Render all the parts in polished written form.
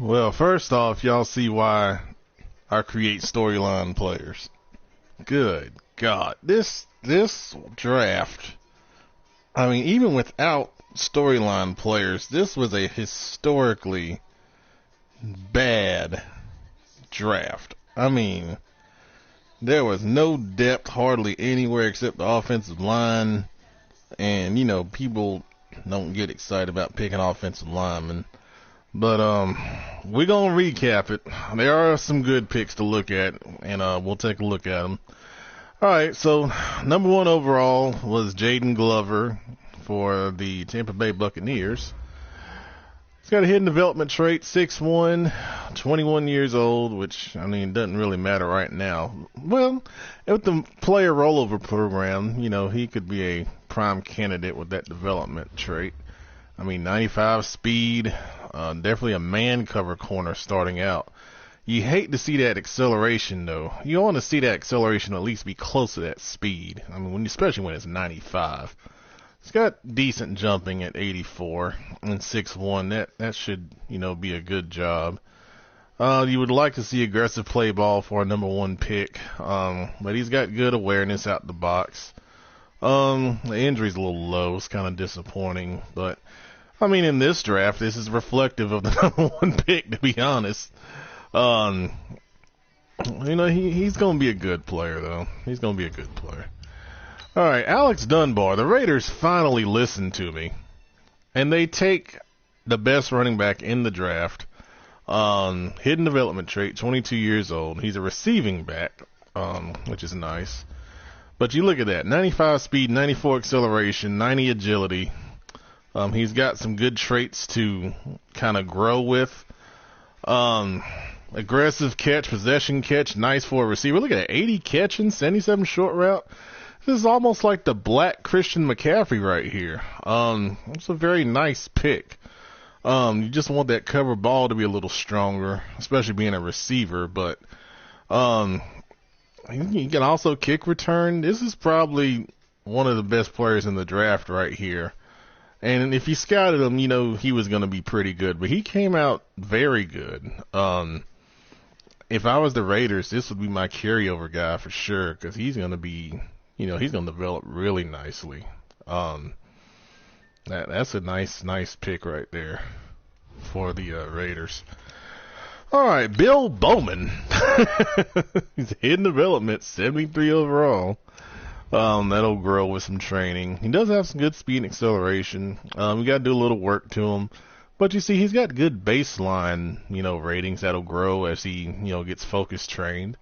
Well, first off, y'all see why I create storyline players. Good God, this draft. I mean, even without storyline players, this was a historically bad draft. I mean, there was no depth hardly anywhere except the offensive line, and people don't get excited about picking offensive linemen. But we're gonna recap it. There are some good picks to look at, and we'll take a look at them. All right, so number one overall was Jaden Glover for the Tampa Bay Buccaneers. He's got a hidden development trait, 6'1", 21 years old, which, I mean, doesn't really matter right now. Well, with the player rollover program, he could be a prime candidate with that development trait. I mean, 95 speed, definitely a man cover corner starting out. You hate to see that acceleration, though. You want to see that acceleration at least be close to that speed. I mean, especially when it's 95. He's got decent jumping at 84 and 6'1". That should, be a good job. You would like to see aggressive play ball for a number one pick, but he's got good awareness out the box. The injury's a little low. It's kind of disappointing, but I mean, in this draft, this is reflective of the number one pick, to be honest. He's going to be a good player, though. He's going to be a good player. All right, Alex Dunbar. The Raiders finally listened to me, and they take the best running back in the draft. Hidden development trait, 22 years old. He's a receiving back, which is nice. But you look at that, 95 speed, 94 acceleration, 90 agility. He's got some good traits to kind of grow with. Aggressive catch, possession catch, nice for a receiver. Look at that, 80 catching, 77 short route. This is almost like the black Christian McCaffrey right here. It's a very nice pick. You just want that cover ball to be a little stronger, especially being a receiver. But you can also kick return. This is probably one of the best players in the draft right here. And if you scouted him, he was going to be pretty good. But he came out very good. If I was the Raiders, this would be my carryover guy for sure, because he's going to be, he's going to develop really nicely. That's a nice pick right there for the Raiders. All right, Bill Bowman. He's hidden development, 73 overall. That'll grow with some training. He does have some good speed and acceleration. We got to do a little work to him. But you see, he's got good baseline, ratings that'll grow as he, gets focus trained.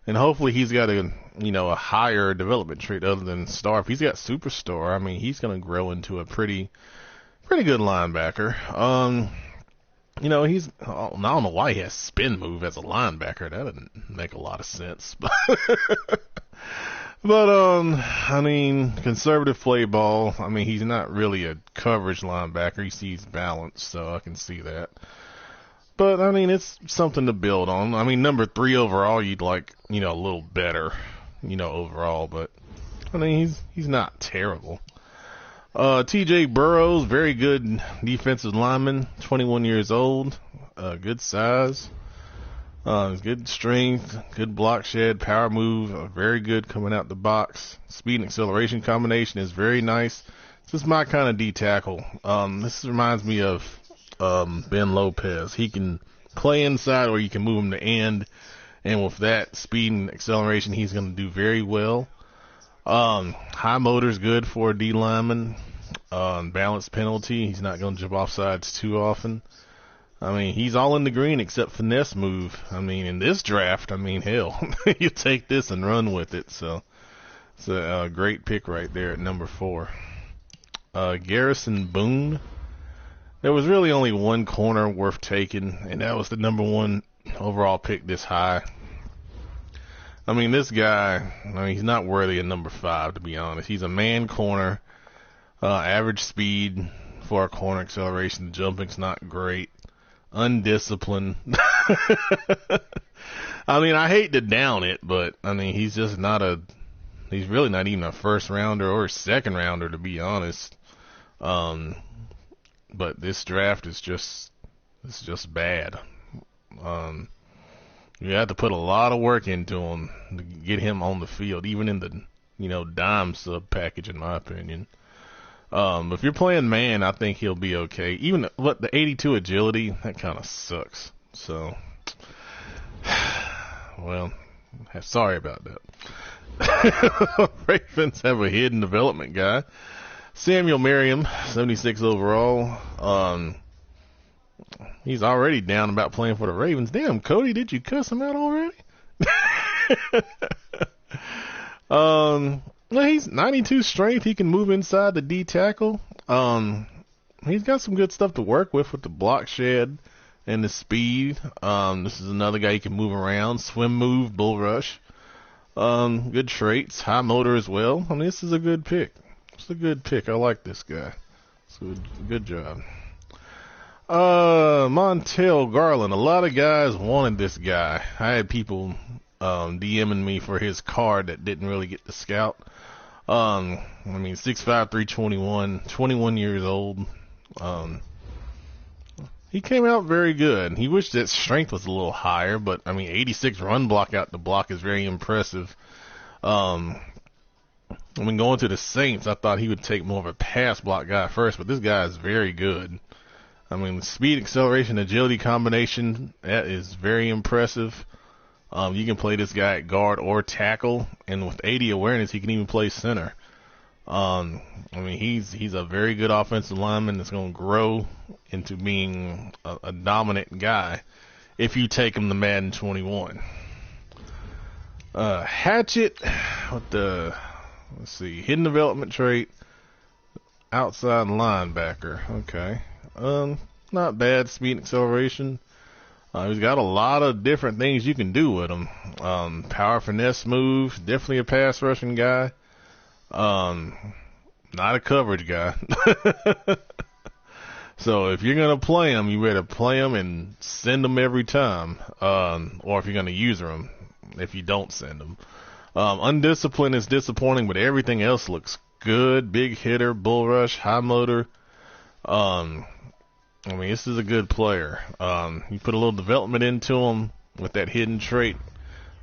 And hopefully he's got a higher development trait other than star. If he's got superstar, I mean, he's going to grow into a pretty good linebacker. I don't know why he has spin move as a linebacker. That doesn't make a lot of sense. But, conservative play ball. I mean, he's not really a coverage linebacker. He sees balance, so I can see that. But, it's something to build on. Number 3 overall, you'd like, a little better, overall. But, he's not terrible. T.J. Burrows, very good defensive lineman, 21 years old, good size. Good strength, good block shed, power move, very good coming out the box. Speed and acceleration combination is very nice. This is my kind of D tackle. This reminds me of Ben Lopez. He can play inside or you can move him to end. And with that speed and acceleration, he's going to do very well. High motor's good for a D lineman. Balance penalty, he's not going to jump off sides too often. He's all in the green except finesse move. In this draft, hell, you take this and run with it. So it's a great pick right there at number 4. Garrison Boone. There was really only one corner worth taking, and that was the number 1 overall pick this high. This guy, he's not worthy of number 5, to be honest. He's a man corner, average speed for a corner, acceleration. The jumping's not great. Undisciplined. I hate to down it, but he's just he's really not even a first rounder or a second rounder, to be honest. But this draft is just bad. Um, you have to put a lot of work into him to get him on the field, even in the dime sub package, in my opinion. If you're playing man, I think he'll be okay. Even the 82 agility, that kind of sucks. So, well, sorry about that. Ravens have a hidden development guy, Samuel Merriam, 76 overall. He's already down about playing for the Ravens. Damn, Cody, did you cuss him out already? Well, he's 92 strength. He can move inside the D tackle. He's got some good stuff to work with the block shed and the speed. This is another guy he can move around, swim move, bull rush. Good traits, high motor as well. I mean, this is a good pick. It's a good pick. I like this guy. It's a good job. Montel Garland. A lot of guys wanted this guy. I had people DMing me for his card that didn't really get the scout. I mean, 6'5", 321, 21 years old. He came out very good. He wished that strength was a little higher, but I mean, 86 run block out the block is very impressive. I mean, going to the Saints, I thought he would take more of a pass block guy first, but this guy is very good. I mean, speed, acceleration, agility combination, that is very impressive. You can play this guy at guard or tackle, and with 80 awareness, he can even play center. I mean, he's a very good offensive lineman that's going to grow into being a dominant guy if you take him to Madden 21. Hatchet with the, let's see, hidden development trait, outside linebacker. Okay. Not bad. Speed and acceleration. He's got a lot of different things you can do with him. Power, finesse, move. Definitely a pass rushing guy. Not a coverage guy. So if you're gonna play him, you better play him and send him every time. Or if you're gonna use him, if you don't send him. Undisciplined is disappointing, but everything else looks good. Big hitter, bull rush, high motor. I mean, this is a good player. You put a little development into him with that hidden trait,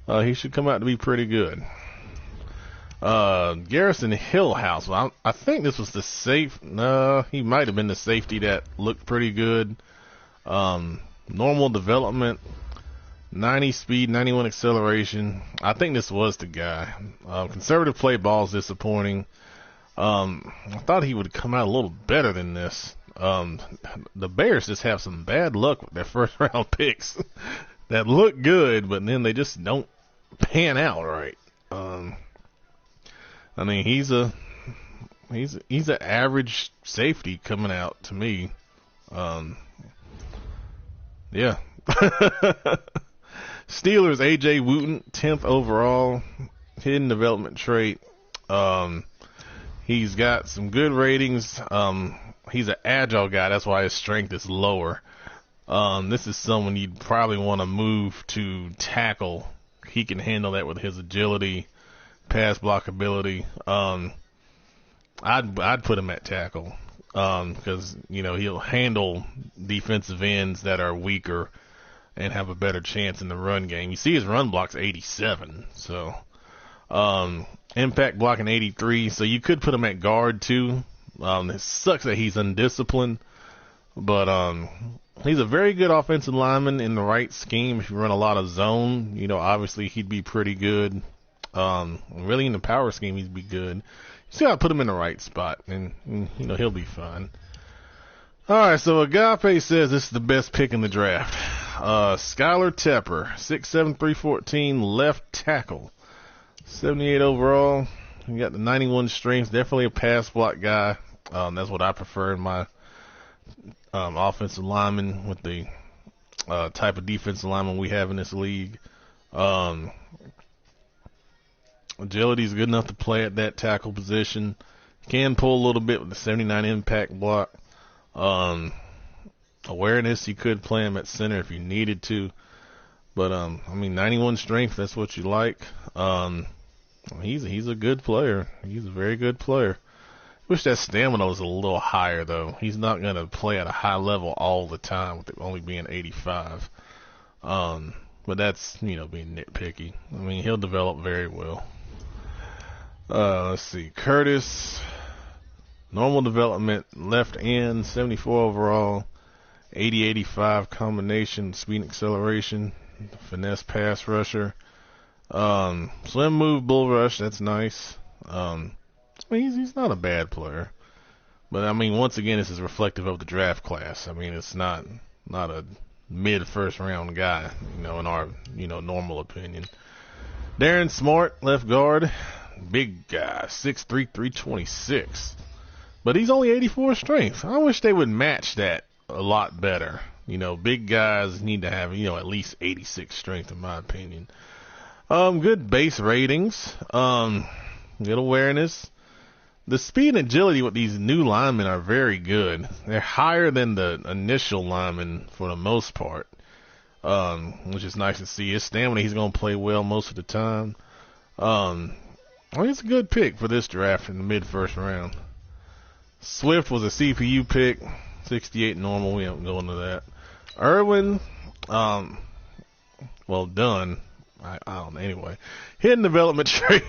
he should come out to be pretty good. Garrison Hillhouse. Well, I think this was the safe. No, he might have been the safety that looked pretty good. Normal development, 90 speed, 91 acceleration. I think this was the guy. Conservative play ball is disappointing. I thought he would come out a little better than this. The Bears just have some bad luck with their first round picks that look good, but then they just don't pan out right. I mean, he's an average safety coming out to me. Yeah. Steelers, A.J. Wooten, 10th overall, hidden development trait. He's got some good ratings. He's an agile guy. That's why his strength is lower. This is someone you'd probably want to move to tackle. He can handle that with his agility, pass block ability. I'd put him at tackle because he'll handle defensive ends that are weaker and have a better chance in the run game. You see his run block's 87, so impact blocking 83. So you could put him at guard too. It sucks that he's undisciplined, but he's a very good offensive lineman in the right scheme. If you run a lot of zone, obviously he'd be pretty good. Really in the power scheme, he'd be good. You just gotta put him in the right spot, and he'll be fine. All right, so Agape says this is the best pick in the draft. Skylar Tepper, 6'7", 314, left tackle, 78 overall. You got the 91 strength, definitely a pass block guy. That's what I prefer in my offensive lineman with the type of defensive lineman we have in this league. Agility is good enough to play at that tackle position. Can pull a little bit with the 79 impact block. Awareness, you could play him at center if you needed to. But, 91 strength, that's what you like. He's a good player. He's a very good player. Wish that stamina was a little higher, though. He's not going to play at a high level all the time with it only being 85. But that's, being nitpicky. I mean, he'll develop very well. Let's see. Curtis, normal development, left end, 74 overall, 80-85 combination, speed and acceleration, finesse pass rusher. Slim move, bull rush, that's nice. I mean, he's not a bad player. But, I mean, once again, this is reflective of the draft class. I mean, it's not a mid-first round guy, in our, normal opinion. Darren Smart, left guard. Big guy, 6'3", 326. But he's only 84 strength. I wish they would match that a lot better. Big guys need to have, at least 86 strength, in my opinion. Good base ratings. Good awareness. The speed and agility with these new linemen are very good. They're higher than the initial linemen for the most part, which is nice to see. His stamina, he's going to play well most of the time. I think it's a good pick for this draft in the mid-first round. Swift was a CPU pick, 68 normal. We don't go into that. Irwin, well done. I don't know. Anyway, hidden development trait.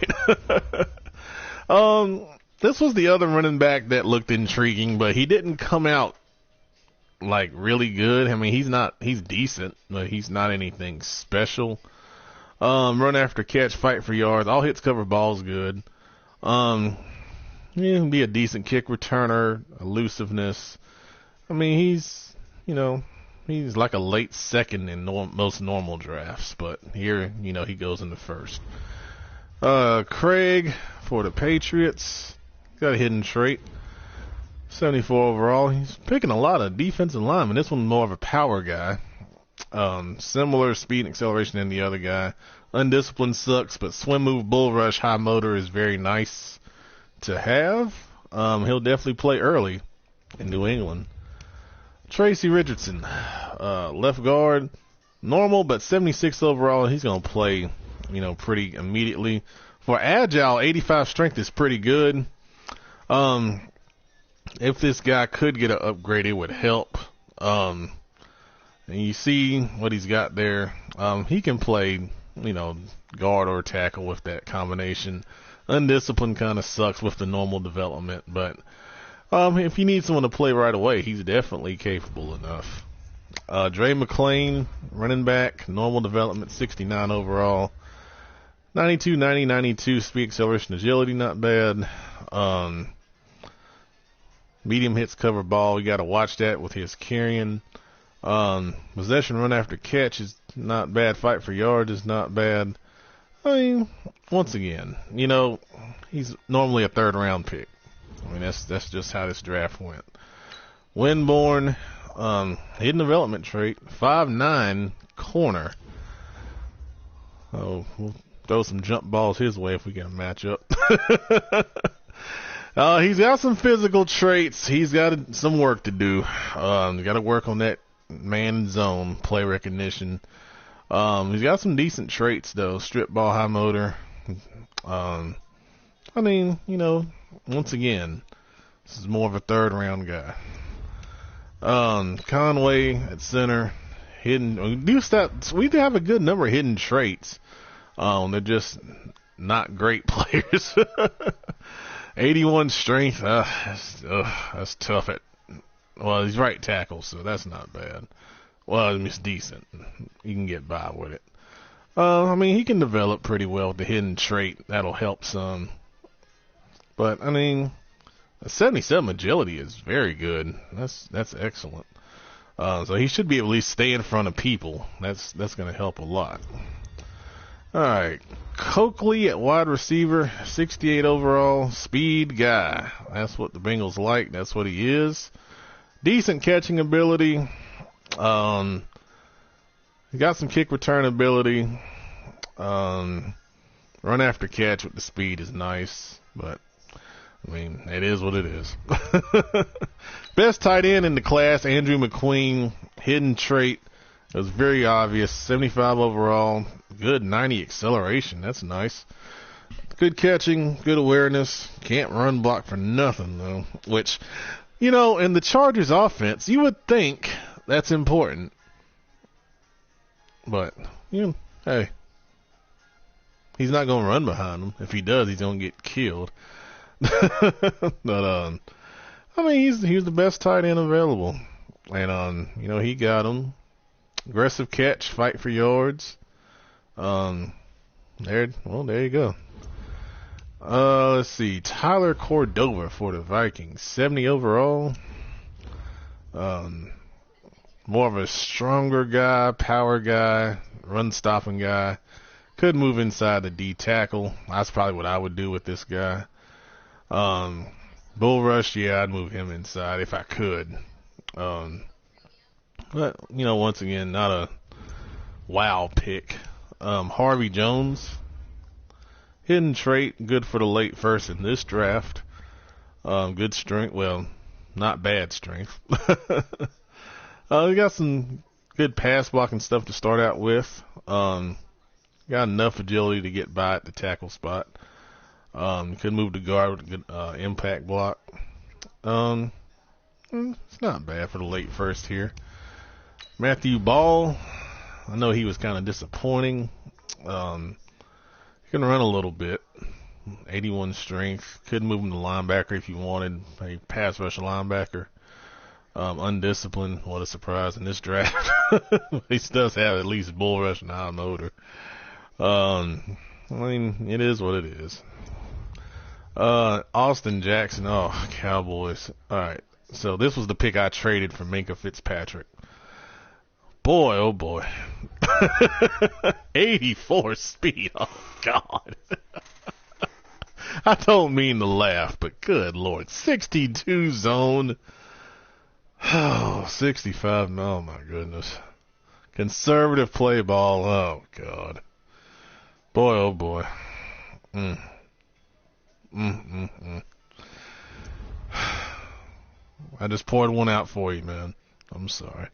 This was the other running back that looked intriguing, but he didn't come out like really good. I mean, he's decent, but he's not anything special. Run after catch, fight for yards, all hits, cover balls, good. He can be a decent kick returner, elusiveness. I mean, he's like a late second in most normal drafts, but here, he goes in the first. Craig for the Patriots. Got a hidden trait. 74 overall. He's picking a lot of defensive linemen. This one's more of a power guy. Similar speed and acceleration than the other guy. Undisciplined sucks, but swim move, bull rush, high motor is very nice to have. He'll definitely play early in New England. Tracy Richardson, left guard. Normal, but 76 overall. He's going to play, pretty immediately. For agile, 85 strength is pretty good. If this guy could get an upgrade, it would help. And you see what he's got there. He can play, guard or tackle with that combination. Undisciplined kind of sucks with the normal development, but if you need someone to play right away, he's definitely capable enough. Dre McClain, running back, normal development, 69 overall. 92, 90, 92, speed, acceleration, agility, not bad. Medium hits, cover ball. You got to watch that with his carrying. Possession, run after catch is not bad. Fight for yards is not bad. I mean, once again, he's normally a third round pick. I mean, that's just how this draft went. Winborn, hidden development trait, 5'9", corner. Oh, we'll throw some jump balls his way if we get a matchup. He's got some physical traits. He's got some work to do. Got to work on that man zone play recognition. He's got some decent traits though. Strip ball, high motor. I mean, once again, this is more of a third round guy. Conway at center. Hidden. We do have a good number of hidden traits. They're just not great players. 81 strength. That's tough. Well, he's right tackle, so that's not bad. Well, it's decent. You can get by with it. I mean, he can develop pretty well with the hidden trait. That'll help some. But, I mean, 77 agility is very good. That's excellent. So he should be able to at least stay in front of people. That's going to help a lot. All right. Coakley at wide receiver, 68 overall, speed guy. That's what the Bengals like. That's what he is. Decent catching ability. He got some kick return ability. Run after catch with the speed is nice, but I mean, it is what it is. Best tight end in the class, Andrew McQueen. Hidden trait. It was very obvious. 75 overall. Good 90 acceleration. That's nice. Good catching. Good awareness. Can't run block for nothing, though. Which, in the Chargers offense, you would think that's important. But, hey, he's not going to run behind him. If he does, he's going to get killed. But, I mean, he's the best tight end available. And, he got him. Aggressive catch, fight for yards. There you go. Let's see. Tyler Cordova for the Vikings. 70 overall. More of a stronger guy, power guy, run stopping guy. Could move inside the D tackle. That's probably what I would do with this guy. Bull rush, yeah, I'd move him inside if I could. But, once again, not a wow pick. Harvey Jones, hidden trait, good for the late first in this draft. Good strength, well, not bad strength. We got some good pass blocking stuff to start out with. Got enough agility to get by at the tackle spot. Could move to guard with a good impact block. It's not bad for the late first here. Matthew Ball, I know he was kind of disappointing. He can run a little bit. 81 strength. Could move him to linebacker if you wanted. A pass rush linebacker. Undisciplined. What a surprise in this draft. He does have at least bull rush and high motor. I mean, it is what it is. Austin Jackson. Oh, Cowboys. All right. So this was the pick I traded for Minkah Fitzpatrick. Boy, oh boy. 84 speed. Oh, God. I don't mean to laugh, but good Lord. 62 zone. Oh, 65. Oh, my goodness. Conservative play ball. Oh, God. Boy, oh boy. I just poured one out for you, man. I'm sorry.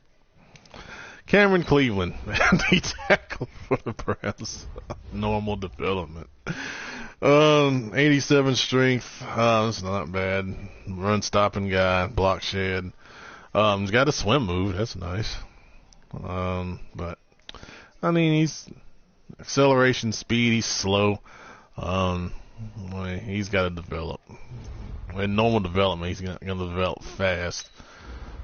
Cameron Cleveland, the tackle for the Browns. Normal development. 87 strength. That's not bad. Run stopping guy. Block shed. He's got a swim move. That's nice. But I mean, he's acceleration, speed. He's slow. He's got to develop. In normal development, he's going to develop fast.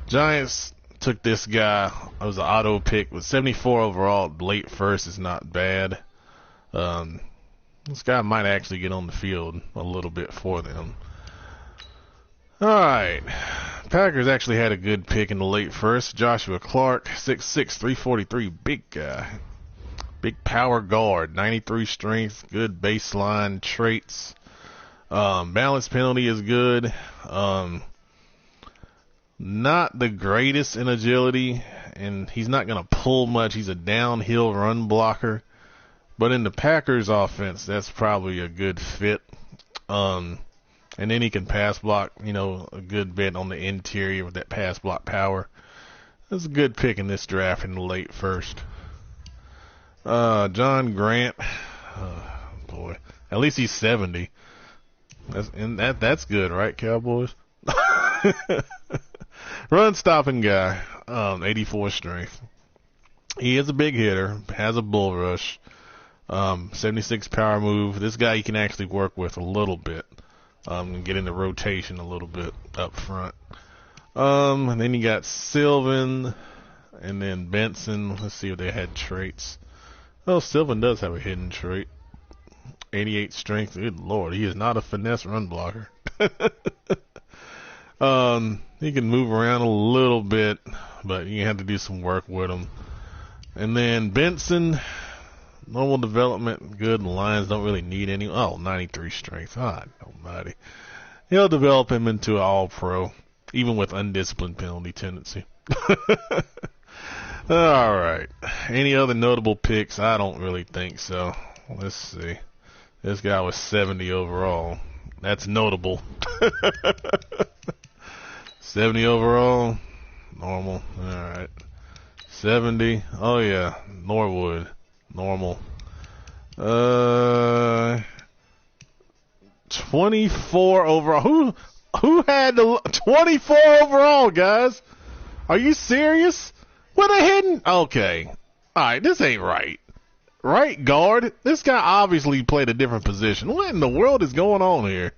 Giants took this guy. It was an auto pick with 74 overall. Late first is not bad. This guy might actually get on the field a little bit for them. All right. Packers actually had a good pick in the late first. Joshua Clark, 6'6", 343, big guy. Big power guard, 93 strength, good baseline traits. Balance penalty is good. Not the greatest in agility, and he's not going to pull much. He's a downhill run blocker. But in the Packers offense, that's probably a good fit. And then he can pass block, a good bit on the interior with that pass block power. That's a good pick in this draft in the late first. John Grant, boy, at least he's 70. That's good, right, Cowboys? Run stopping guy, 84 strength. He is a big hitter, has a bull rush, 76 power move. This guy you can actually work with a little bit, and get into rotation a little bit up front. And then you got Sylvan, and then Benson. Let's see if they had traits. Oh, Sylvan does have a hidden trait. 88 strength. Good Lord, he is not a finesse run blocker. He can move around a little bit, but you have to do some work with him. And then Benson, normal development, good. Lions don't really need any. 93 strength. God almighty. He'll develop him into an all-pro, even with undisciplined penalty tendency. All right. Any other notable picks? I don't really think so. Let's see. This guy was 70 overall. That's notable. 70 overall. Normal. All right. 70. Oh, yeah. Norwood. Normal. 24 overall. Who had the 24 overall, guys? Are you serious? What a hidden. Okay. Alright, this ain't right. Right guard? This guy obviously played a different position. What in the world is going on here?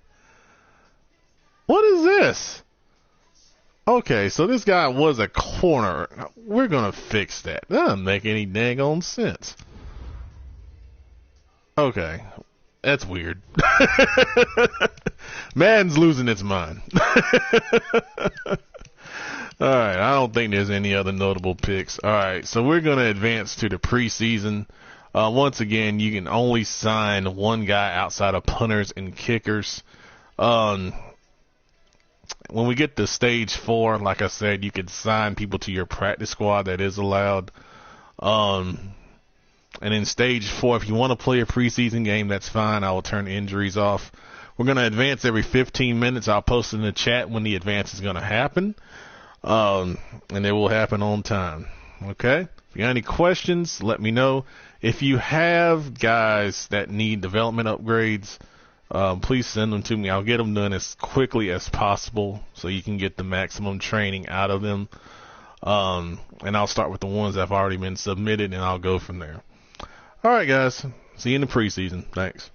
What is this? Okay, so this guy was a corner. We're gonna fix that. That doesn't make any dang on sense. Okay, that's weird. Madden's losing its mind. Alright, I don't think there's any other notable picks. Alright, so we're gonna advance to the preseason. Once again, you can only sign one guy outside of punters and kickers. When we get to stage 4, like I said, you can sign people to your practice squad. That is allowed. And in stage 4, if you want to play a preseason game, that's fine. I will turn injuries off. We're going to advance every 15 minutes. I'll post in the chat when the advance is going to happen. And it will happen on time. Okay? If you got any questions, let me know. If you have guys that need development upgrades, please send them to me. I'll get them done as quickly as possible so you can get the maximum training out of them. And I'll start with the ones that have already been submitted, and I'll go from there. All right, guys. See you in the preseason. Thanks.